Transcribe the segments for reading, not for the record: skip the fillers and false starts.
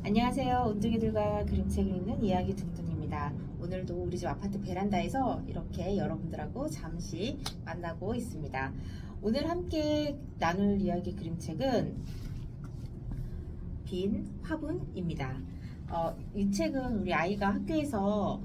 안녕하세요. 운둥이들과 그림책을 읽는 이야기 둥둥입니다. 오늘도 우리 집 아파트 베란다에서 이렇게 여러분들하고 잠시 만나고 있습니다. 오늘 함께 나눌 이야기 그림책은 빈 화분입니다. 이 책은 우리 아이가 학교에서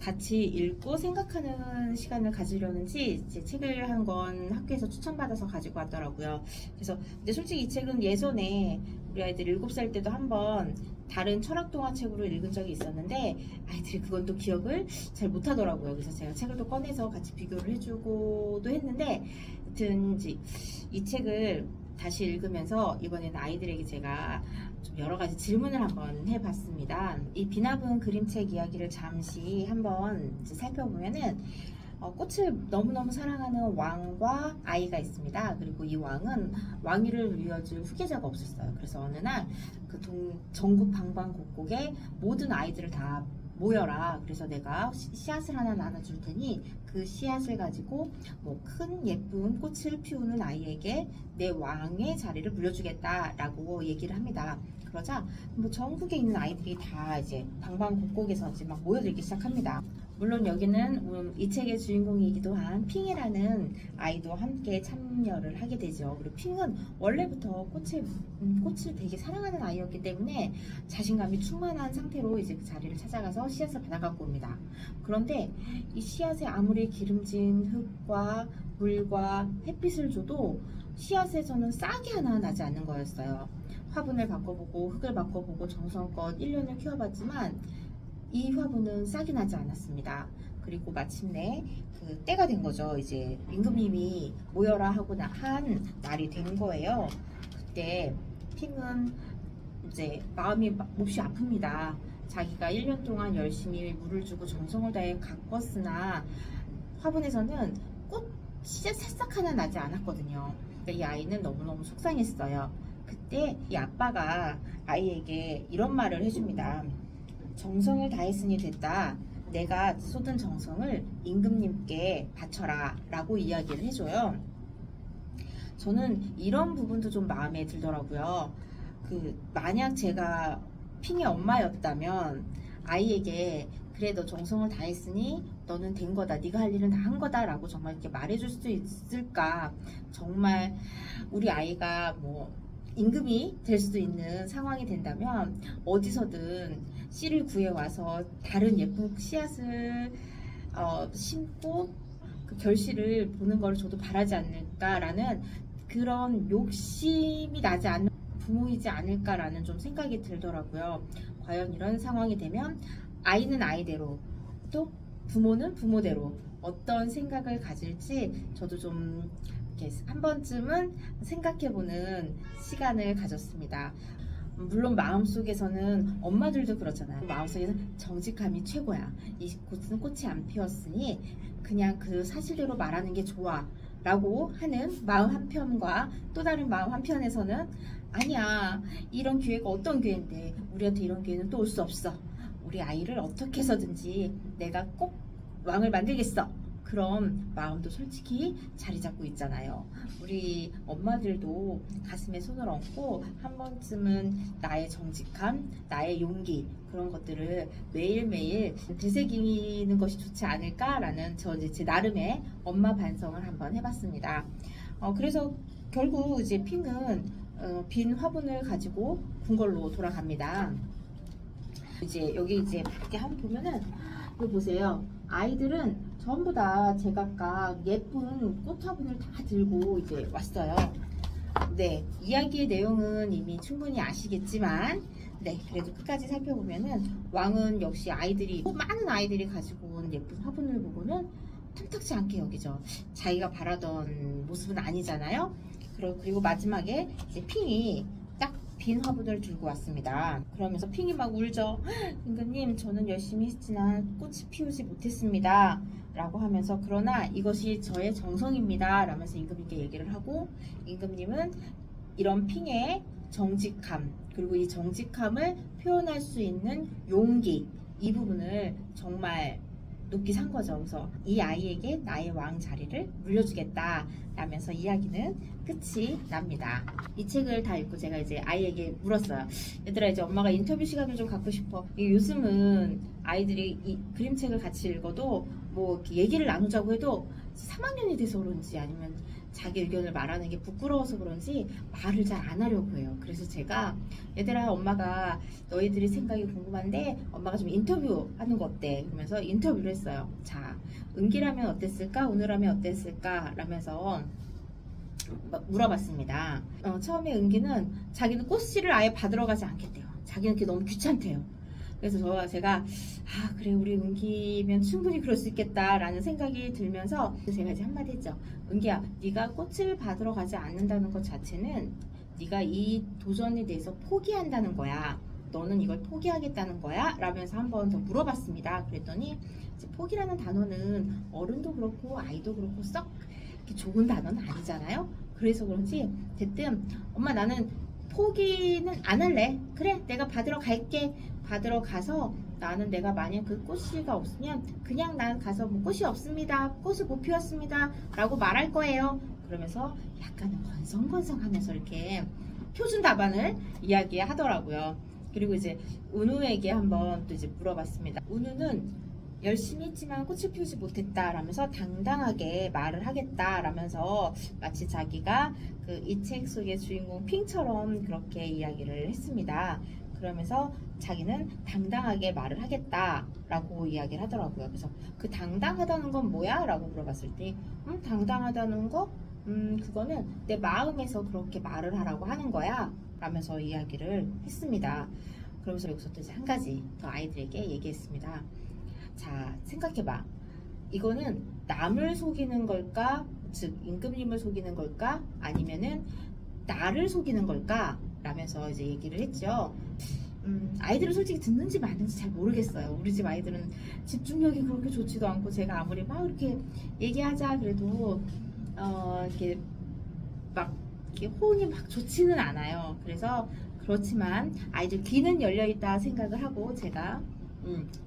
같이 읽고 생각하는 시간을 가지려는지 제 책을 한 권 학교에서 추천받아서 가지고 왔더라고요. 그래서 근데 솔직히 이 책은 예전에 우리 아이들 7살 때도 한번 다른 철학 동화책으로 읽은 적이 있었는데 아이들이 그건 또 기억을 잘 못하더라고요. 그래서 제가 책을 또 꺼내서 같이 비교를 해주고도 했는데 하여튼 이 책을 다시 읽으면서 이번에는 아이들에게 제가 좀 여러 가지 질문을 한번 해봤습니다. 이 빈화분 그림책 이야기를 잠시 한번 살펴보면은 꽃을 너무너무 사랑하는 왕과 아이가 있습니다. 그리고 이 왕은 왕위를 이어줄 후계자가 없었어요. 그래서 어느 날 그 전국 방방곡곡에 모든 아이들을 다 모여라. 그래서 내가 씨앗을 하나 나눠줄 테니 그 씨앗을 가지고 뭐 큰 예쁜 꽃을 피우는 아이에게 내 왕의 자리를 물려주겠다라고 얘기를 합니다. 그러자 뭐 전국에 있는 아이들이 다 이제 방방곡곡에서 이제 막 모여들기 시작합니다. 물론 여기는 이 책의 주인공이기도 한 핑이라는 아이도 함께 참여를 하게 되죠. 그리고 핑은 원래부터 꽃을 되게 사랑하는 아이였기 때문에 자신감이 충만한 상태로 이제 그 자리를 찾아가서 씨앗을 받아갖고 옵니다. 그런데 이 씨앗에 아무리 기름진 흙과 물과 햇빛을 줘도 씨앗에서는 싹이 하나 나지 않는 거였어요. 화분을 바꿔보고 흙을 바꿔보고 정성껏 1년을 키워봤지만 이 화분은 싹이 나지 않았습니다. 그리고 마침내 그 때가 된 거죠. 이제 임금님이 모여라 하고 한 날이 된 거예요. 그때 핑은 이제 마음이 몹시 아픕니다. 자기가 1년 동안 열심히 물을 주고 정성을 다해 가꿨으나 화분에서는 꽃 씨앗 새싹 하나 나지 않았거든요. 그러니까 이 아이는 너무너무 속상했어요. 그때 이 아빠가 아이에게 이런 말을 해줍니다. 정성을 다했으니 됐다. 내가 쏟은 정성을 임금님께 바쳐라 라고 이야기를 해줘요. 저는 이런 부분도 좀 마음에 들더라고요. 만약 제가 핑의 엄마였다면 아이에게 그래 너 정성을 다했으니 너는 된 거다. 네가 할 일은 다 한 거다 라고 정말 이렇게 말해줄 수 있을까. 정말 우리 아이가 뭐 임금이 될 수도 있는 상황이 된다면 어디서든 씨를 구해와서 다른 예쁜 씨앗을 심고 그 결실을 보는 걸 저도 바라지 않을까라는 그런 욕심이 나지 않는 부모이지 않을까라는 좀 생각이 들더라고요. 과연 이런 상황이 되면 아이는 아이대로 또 부모는 부모대로 어떤 생각을 가질지 저도 좀 한 번쯤은 생각해보는 시간을 가졌습니다. 물론 마음속에서는 엄마들도 그렇잖아요. 마음속에서는 정직함이 최고야. 이 꽃은 꽃이 안 피었으니 그냥 그 사실대로 말하는 게 좋아 라고 하는 마음 한편과 또 다른 마음 한편에서는 아니야, 이런 기회가 어떤 기회인데 우리한테 이런 기회는 또 올 수 없어. 우리 아이를 어떻게 해서든지 내가 꼭 왕을 만들겠어. 그런 마음도 솔직히 자리 잡고 있잖아요. 우리 엄마들도 가슴에 손을 얹고 한 번쯤은 나의 정직함, 나의 용기 그런 것들을 매일매일 되새기는 것이 좋지 않을까라는 제 나름의 엄마 반성을 한번 해봤습니다. 그래서 결국 이제 핑은 빈 화분을 가지고 궁궐로 돌아갑니다. 이제 여기 이제 밖에 한번 보면은 이거 보세요. 아이들은 전부 다 제각각 예쁜 꽃 화분을 다 들고 이제 왔어요. 네, 이야기의 내용은 이미 충분히 아시겠지만 네, 그래도 끝까지 살펴보면은 왕은 역시 많은 아이들이 가지고 온 예쁜 화분을 보고는 탐탁지 않게 여기죠. 자기가 바라던 모습은 아니잖아요. 그리고 마지막에 이제 핑이 딱 빈 화분을 들고 왔습니다. 그러면서 핑이 막 울죠. 임금님, 저는 열심히 했지만 꽃이 피우지 못했습니다 라고 하면서 그러나 이것이 저의 정성입니다 라면서 임금님께 얘기를 하고 임금님은 이런 핑의 정직함 그리고 이 정직함을 표현할 수 있는 용기 이 부분을 정말 놓기 산 거죠. 그래서 이 아이에게 나의 왕 자리를 물려주겠다 라면서 이야기는 끝이 납니다. 이 책을 다 읽고 제가 이제 아이에게 물었어요. 얘들아, 이제 엄마가 인터뷰 시간을 좀 갖고 싶어. 요즘은 아이들이 이 그림책을 같이 읽어도 뭐 이렇게 얘기를 나누자고 해도 3학년이 돼서 그런지 아니면 자기 의견을 말하는 게 부끄러워서 그런지 말을 잘 안 하려고 해요. 그래서 제가 얘들아, 엄마가 너희들이 생각이 궁금한데 엄마가 좀 인터뷰하는 거 어때? 그러면서 인터뷰를 했어요. 자, 은기라면 어땠을까? 은우라면 어땠을까? 라면서 물어봤습니다. 처음에 은기는 자기는 꽃씨를 아예 받으러 가지 않겠대요. 자기는 그게 너무 귀찮대요. 그래서 제가 그래, 우리 은기면 충분히 그럴 수 있겠다 라는 생각이 들면서 제가 이제 한마디 했죠. 은기야, 네가 꽃을 받으러 가지 않는다는 것 자체는 네가 이 도전에 대해서 포기한다는 거야. 너는 이걸 포기하겠다는 거야? 라면서 한 번 더 물어봤습니다. 그랬더니 이제 포기라는 단어는 어른도 그렇고 아이도 그렇고 썩 좋은 단어는 아니잖아요. 그래서 그런지 대뜸 엄마, 나는 포기는 안 할래. 그래, 내가 받으러 갈게. 받으러 가서 나는 내가 만약 그 꽃씨가 없으면 그냥 난 가서 뭐 꽃이 없습니다, 꽃을 못 피웠습니다 라고 말할 거예요. 그러면서 약간은 건성건성하면서 이렇게 표준 답안을 이야기하더라고요. 그리고 이제 은우에게 한번 또 이제 물어봤습니다. 은우는 열심히 했지만 꽃을 피우지 못했다 라면서 당당하게 말을 하겠다 라면서 마치 자기가 그 이 책 속의 주인공 핑처럼 그렇게 이야기를 했습니다. 그러면서 자기는 당당하게 말을 하겠다 라고 이야기를 하더라고요. 그래서 그 당당하다는 건 뭐야? 라고 물어봤을 때 당당하다는 거? 그거는 내 마음에서 그렇게 말을 하라고 하는 거야 라면서 이야기를 했습니다. 그러면서 여기서 또 이제 한 가지 더 아이들에게 얘기했습니다. 자, 생각해봐. 이거는 남을 속이는 걸까? 즉 임금님을 속이는 걸까? 아니면은 나를 속이는 걸까? 라면서 이제 얘기를 했죠. 아이들은 솔직히 듣는지 마는지 잘 모르겠어요. 우리 집 아이들은 집중력이 그렇게 좋지도 않고 제가 아무리 막 이렇게 얘기하자 그래도 이렇게 막 이렇게 호응이 막 좋지는 않아요. 그래서 그렇지만 아이들 귀는 열려 있다 생각을 하고 제가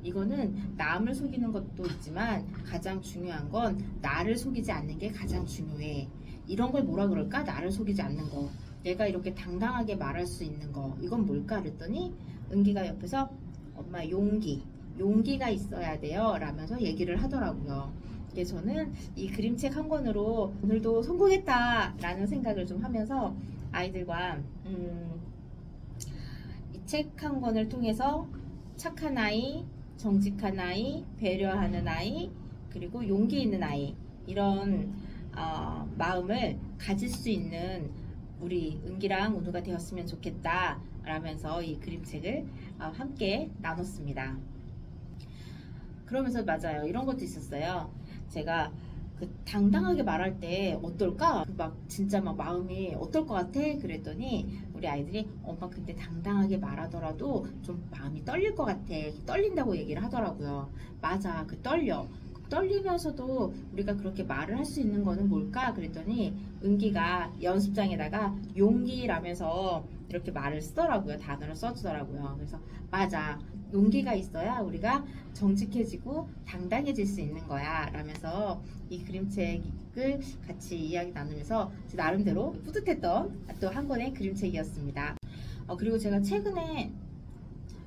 이거는 남을 속이는 것도 있지만 가장 중요한 건 나를 속이지 않는 게 가장 중요해. 이런 걸 뭐라 그럴까? 나를 속이지 않는 거. 내가 이렇게 당당하게 말할 수 있는 거. 이건 뭘까? 그랬더니 은기가 옆에서 엄마, 용기가 있어야 돼요 라면서 얘기를 하더라고요. 그래서 저는 이 그림책 한 권으로 오늘도 성공했다 라는 생각을 좀 하면서 아이들과 이 책 한 권을 통해서 착한 아이, 정직한 아이, 배려하는 아이, 그리고 용기 있는 아이, 이런 마음을 가질 수 있는 우리 은기랑 은우가 되었으면 좋겠다 라면서 이 그림책을 함께 나눴습니다. 그러면서 맞아요, 이런 것도 있었어요. 제가 그 당당하게 말할 때 어떨까? 막 진짜 막 마음이 어떨 것 같아? 그랬더니 우리 아이들이 엄마, 근데 당당하게 말하더라도 좀 마음이 떨릴 것 같아. 떨린다고 얘기를 하더라고요. 맞아, 그 떨리면서도 우리가 그렇게 말을 할 수 있는 거는 뭘까? 그랬더니 은기가 연습장에다가 용기라면서 이렇게 말을 쓰더라고요. 단어를 써주더라고요. 그래서 맞아, 용기가 있어야 우리가 정직해지고 당당해질 수 있는 거야 라면서 이 그림책을 같이 이야기 나누면서 나름대로 뿌듯했던 또 한 권의 그림책이었습니다. 그리고 제가 최근에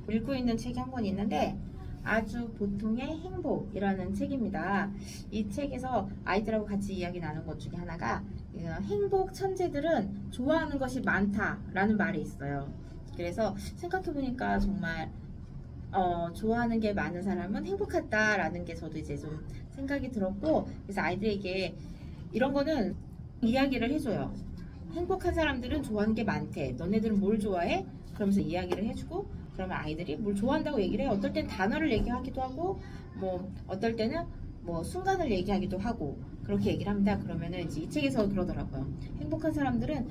읽고 있는 책이 한 권 있는데 아주 보통의 행복이라는 책입니다. 이 책에서 아이들하고 같이 이야기 나눈 것 중에 하나가 행복 천재들은 좋아하는 것이 많다라는 말이 있어요. 그래서 생각해보니까 정말 좋아하는 게 많은 사람은 행복하다라는 게 저도 이제 좀 생각이 들었고, 그래서 아이들에게 이런 거는 이야기를 해줘요. 행복한 사람들은 좋아하는 게 많대. 너네들은 뭘 좋아해? 그러면서 이야기를 해주고, 그러면 아이들이 뭘 좋아한다고 얘기를 해요. 어떨 땐 단어를 얘기하기도 하고, 뭐 어떨 때는 뭐 순간을 얘기하기도 하고 그렇게 얘기를 합니다. 그러면은 이제 이 책에서 그러더라고요. 행복한 사람들은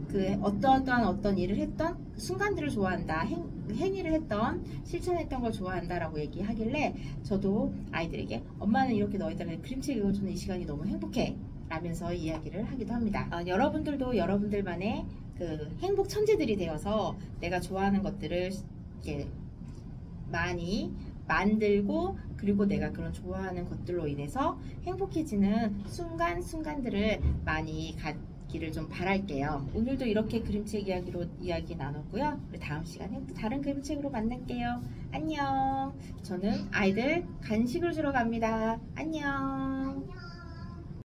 그 어떤 일을 했던 그 순간들을 좋아한다. 행위를 했던, 실천했던 걸 좋아한다라고 얘기하길래 저도 아이들에게 엄마는 이렇게 너희들한테 그림책 읽어주는 이 시간이 너무 행복해 라면서 이야기를 하기도 합니다. 여러분들도 여러분들만의 그 행복 천재들이 되어서 내가 좋아하는 것들을 이렇게 많이 만들고 그리고 내가 그런 좋아하는 것들로 인해서 행복해지는 순간순간들을 많이 갖기를 좀 바랄게요. 오늘도 이렇게 그림책 이야기로 이야기 나눴고요. 우리 다음 시간에 또 다른 그림책으로 만날게요. 안녕. 저는 아이들 간식을 주러 갑니다. 안녕.